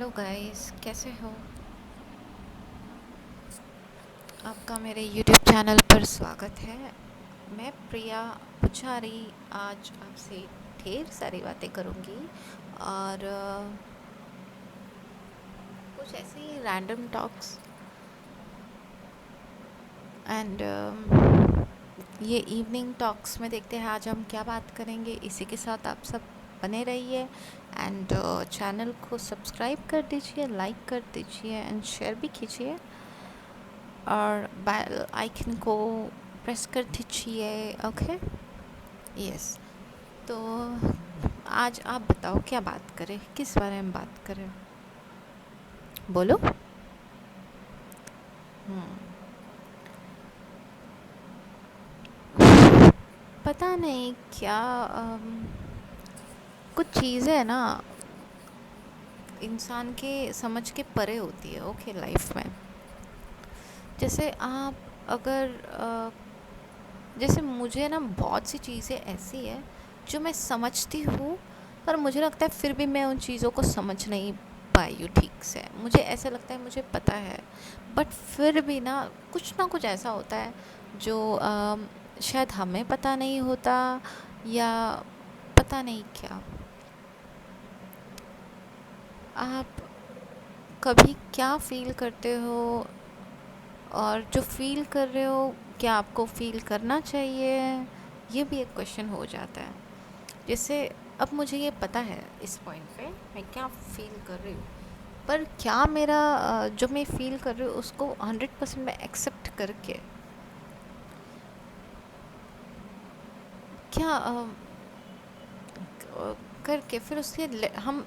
Hello guys, कैसे हो? आपका मेरे यूट्यूब चैनल पर स्वागत है। मैं प्रिया पुजारी आज आपसे ढेर सारी बातें करूँगी और कुछ ऐसे ही रैंडम टॉक्स एंड ये इवनिंग टॉक्स में देखते हैं आज हम क्या बात करेंगे। इसी के साथ आप सब बने रहिए एंड चैनल को सब्सक्राइब कर दीजिए, लाइक कर दीजिए एंड शेयर भी कीजिए और बेल आइकन को प्रेस कर दीजिए। Okay, yes. तो आज आप बताओ क्या बात करें, किस बारे में बात करें, बोलो। पता नहीं क्या कुछ चीज़ें ना इंसान के समझ के परे होती है। ओके, लाइफ में जैसे आप अगर जैसे मुझे ना बहुत सी चीज़ें ऐसी है जो मैं समझती हूँ, पर मुझे लगता है फिर भी मैं उन चीज़ों को समझ नहीं पाई हूँ ठीक से। मुझे ऐसा लगता है मुझे पता है, बट फिर भी ना कुछ ऐसा होता है जो शायद हमें पता नहीं होता, या पता नहीं क्या। आप कभी क्या फ़ील करते हो, और जो फ़ील कर रहे हो क्या आपको फ़ील करना चाहिए, ये भी एक क्वेश्चन हो जाता है। जैसे अब मुझे ये पता है इस पॉइंट पे मैं क्या फ़ील कर रही हूँ, पर क्या मेरा जो मैं फ़ील कर रही हूँ उसको 100% मैं एक्सेप्ट करके क्या करके फिर उसके हम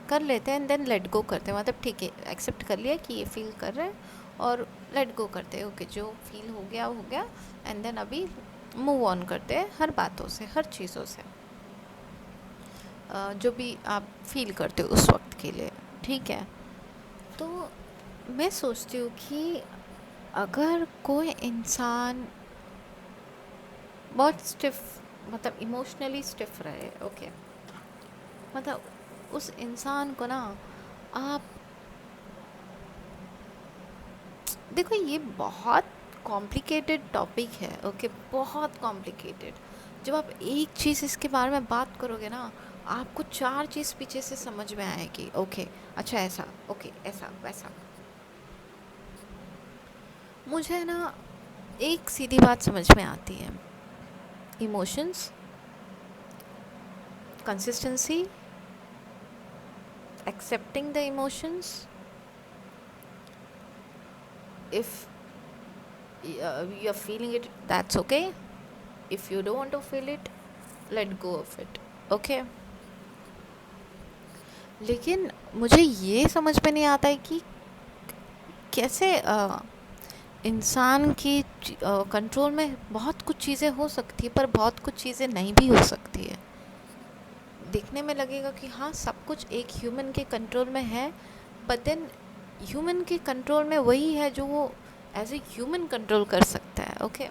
कर लेते हैं एंड देन लेट गो करते हैं। मतलब ठीक है, एक्सेप्ट कर लिया कि ये फ़ील कर रहे हैं और लेट गो करते हैं। ओके, जो फ़ील हो गया एंड देन अभी मूव ऑन करते हैं हर बातों से, हर चीज़ों से, जो भी आप फील करते हो उस वक्त के लिए। ठीक है, तो मैं सोचती हूँ कि अगर कोई इंसान बहुत स्टिफ, मतलब इमोशनली स्टिफ रहे, ओके, मतलब उस इंसान को ना आप देखो, ये बहुत कॉम्प्लिकेटेड टॉपिक है। ओके, बहुत कॉम्प्लिकेटेड। जब आप एक चीज़ इसके बारे में बात करोगे ना, आपको चार चीज़ पीछे से समझ में आएगी। ओके, अच्छा ऐसा, ओके ऐसा वैसा। मुझे ना एक सीधी बात समझ में आती है, emotions, consistency, accepting the emotions. If you are feeling it, that's okay. If you don't want to feel it, let go of it. Okay, लेकिन मुझे ये समझ में नहीं आता है कि कैसे इंसान की कंट्रोल में बहुत कुछ चीज़ें हो सकती है, पर बहुत कुछ चीज़ें नहीं भी हो सकती है। देखने में लगेगा कि हाँ, सब कुछ एक ह्यूमन के कंट्रोल में है, बट देन ह्यूमन के कंट्रोल में वही है जो वो एज ए ह्यूमन कंट्रोल कर सकता है। ओके,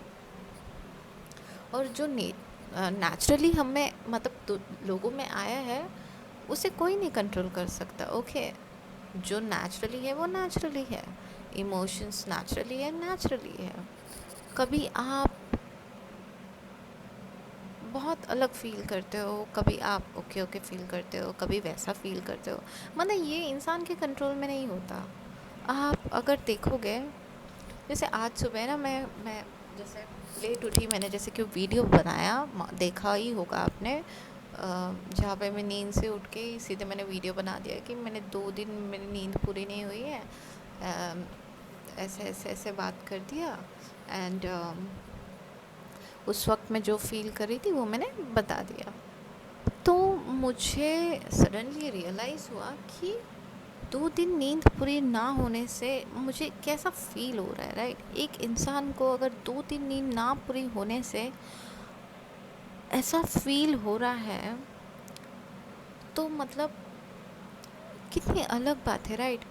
और जो नेचुरली हमें मतलब तो लोगों में आया है, उसे कोई नहीं कंट्रोल कर सकता। ओके, जो नेचुरली है वो नेचुरली है, इमोशंस नेचुरली है, नेचुरली है। कभी आप बहुत अलग फ़ील करते हो, कभी आप ओके ओके फ़ील करते हो, कभी वैसा फ़ील करते हो। मतलब ये इंसान के कंट्रोल में नहीं होता। आप अगर देखोगे, जैसे आज सुबह ना मैं जैसे लेट उठी, मैंने जैसे कि वीडियो बनाया, देखा ही होगा आपने, जहाँ पे मैं नींद से उठ के सीधे मैंने वीडियो बना दिया कि मैंने 2 दिन मेरी नींद पूरी नहीं हुई है, ऐसे ऐसे ऐसे बात कर दिया एंड उस वक्त मैं जो फ़ील कर रही थी वो मैंने बता दिया। तो मुझे सडनली रियलाइज़ हुआ कि 2 दिन नींद पूरी ना होने से मुझे कैसा फ़ील हो रहा है, राइट। एक इंसान को अगर 2 दिन नींद ना पूरी होने से ऐसा फ़ील हो रहा है, तो मतलब कितनी अलग बात है, राइट।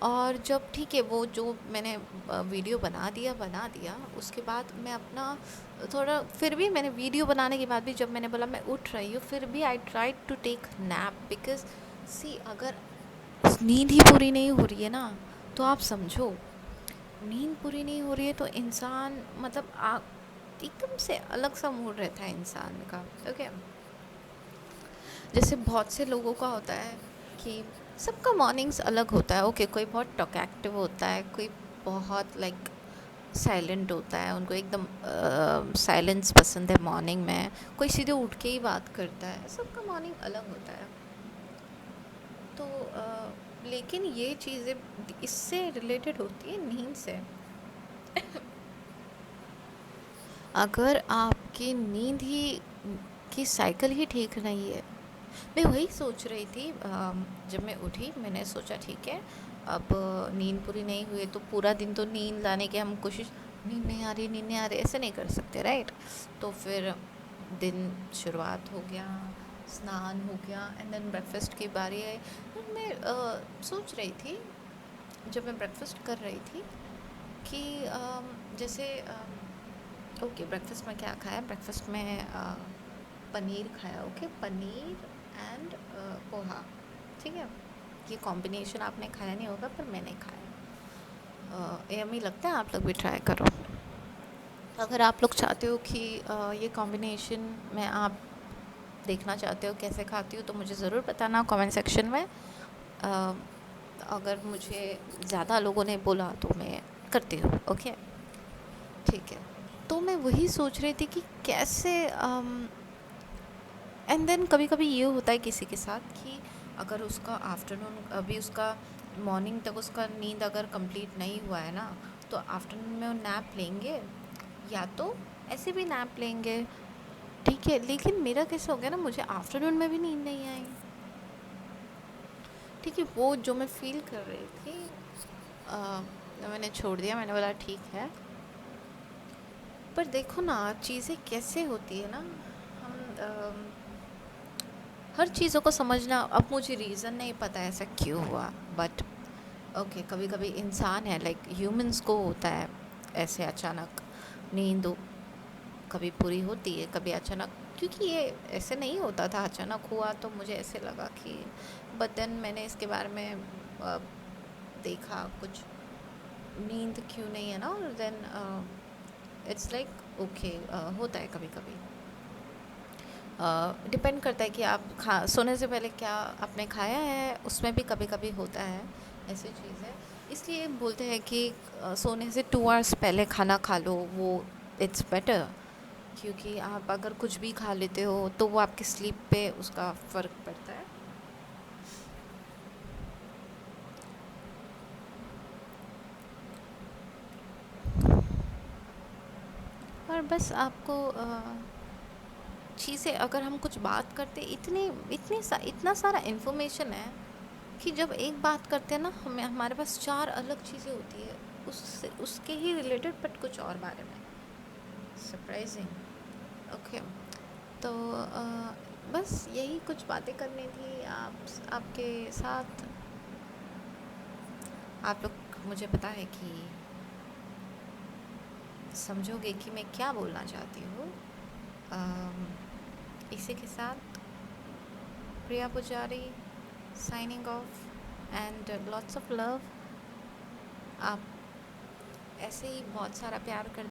और जब ठीक है, वो जो मैंने वीडियो बना दिया, उसके बाद मैं अपना थोड़ा, फिर भी मैंने वीडियो बनाने के बाद भी जब मैंने बोला मैं उठ रही हूँ, फिर भी I try to take nap, because see, अगर नींद ही पूरी नहीं हो रही है ना, तो आप समझो, नींद पूरी नहीं हो रही है तो इंसान मतलब एकदम से अलग सा मूड रहता है इंसान का। ओके, जैसे बहुत से लोगों का होता है कि सबका मॉर्निंग्स अलग होता है। ओके, कोई बहुत टॉकएक्टिव होता है, कोई बहुत लाइक साइलेंट होता है, उनको एकदम साइलेंस पसंद है मॉर्निंग में, कोई सीधे उठ के ही बात करता है, सबका मॉर्निंग अलग होता है। तो लेकिन ये चीज़ें इससे रिलेटेड होती है नींद से। अगर आपकी नींद ही की साइकिल ही ठीक नहीं है, मैं वही सोच रही थी जब मैं उठी मैंने सोचा ठीक है, अब नींद पूरी नहीं हुई है तो पूरा दिन तो नींद लाने की हम कोशिश, नींद नहीं आ रही, नींद नहीं आ रही, ऐसे नहीं कर सकते, राइट। तो फिर दिन शुरुआत हो गया, स्नान हो गया, एंड देन ब्रेकफास्ट की बारी आई। फिर मैं सोच रही थी जब मैं ब्रेकफास्ट कर रही थी कि जैसे ओके, ब्रेकफास्ट में क्या खाया, ब्रेकफास्ट में पनीर खाया। ओके, पनीर एंड पोहा, ठीक है। ये कॉम्बिनेशन आपने खाया नहीं होगा पर मैंने खाया, यम्मी लगता है, आप लोग भी ट्राई करो। अगर आप लोग चाहते हो कि ये कॉम्बिनेशन में आप देखना चाहते हो कैसे खाती हूँ तो मुझे ज़रूर बताना कमेंट सेक्शन में। अगर मुझे ज़्यादा लोगों ने बोला तो मैं करती हूँ। ओके, ठीक है। तो मैं वही सोच रही थी कि कैसे एंड देन कभी कभी ये होता है किसी के साथ कि अगर उसका आफ्टरनून, अभी उसका मॉर्निंग तक उसका नींद अगर कंप्लीट नहीं हुआ है ना, तो आफ्टरनून में वो नैप लेंगे, या तो ऐसे भी नैप लेंगे, ठीक है। लेकिन मेरा कैसा हो गया ना, मुझे आफ्टरनून में भी नींद नहीं आई, ठीक है। वो जो मैं फील कर रही थी तो मैंने छोड़ दिया, मैंने बोला ठीक है। पर देखो ना चीज़ें कैसे होती है ना, हम हर चीज़ों को समझना, अब मुझे रीज़न नहीं पता ऐसा क्यों हुआ, बट ओके, कभी कभी इंसान है लाइक ह्यूमंस को होता है ऐसे अचानक नींद कभी पूरी होती है, कभी अचानक, क्योंकि ये ऐसे नहीं होता था, अचानक हुआ तो मुझे ऐसे लगा कि, बट देन मैंने इसके बारे में देखा कुछ नींद क्यों नहीं है ना, और देन इट्स लाइक ओके, होता है कभी कभी। डिपेंड करता है कि आप सोने से पहले क्या आपने खाया है, उसमें भी कभी कभी होता है ऐसी चीज़ है। इसलिए बोलते हैं कि सोने से 2 आवर्स पहले खाना खा लो, वो इट्स बेटर, क्योंकि आप अगर कुछ भी खा लेते हो तो वो आपके स्लीप पे उसका फ़र्क पड़ता है। और बस आपको चीज़ें, अगर हम कुछ बात करते, इतना सारा इन्फॉर्मेशन है कि जब एक बात करते हैं ना, हमें हमारे पास 4 अलग चीज़ें होती है उससे, उसके ही रिलेटेड बट कुछ और बारे में, सरप्राइजिंग। ओके, तो बस यही कुछ बातें करनी थी आपके साथ। आप लोग मुझे पता है कि समझोगे कि मैं क्या बोलना चाहती हूँ। इसी के साथ प्रिया पुजारी signing off, and lots of love. आप ऐसे ही बहुत सारा प्यार कर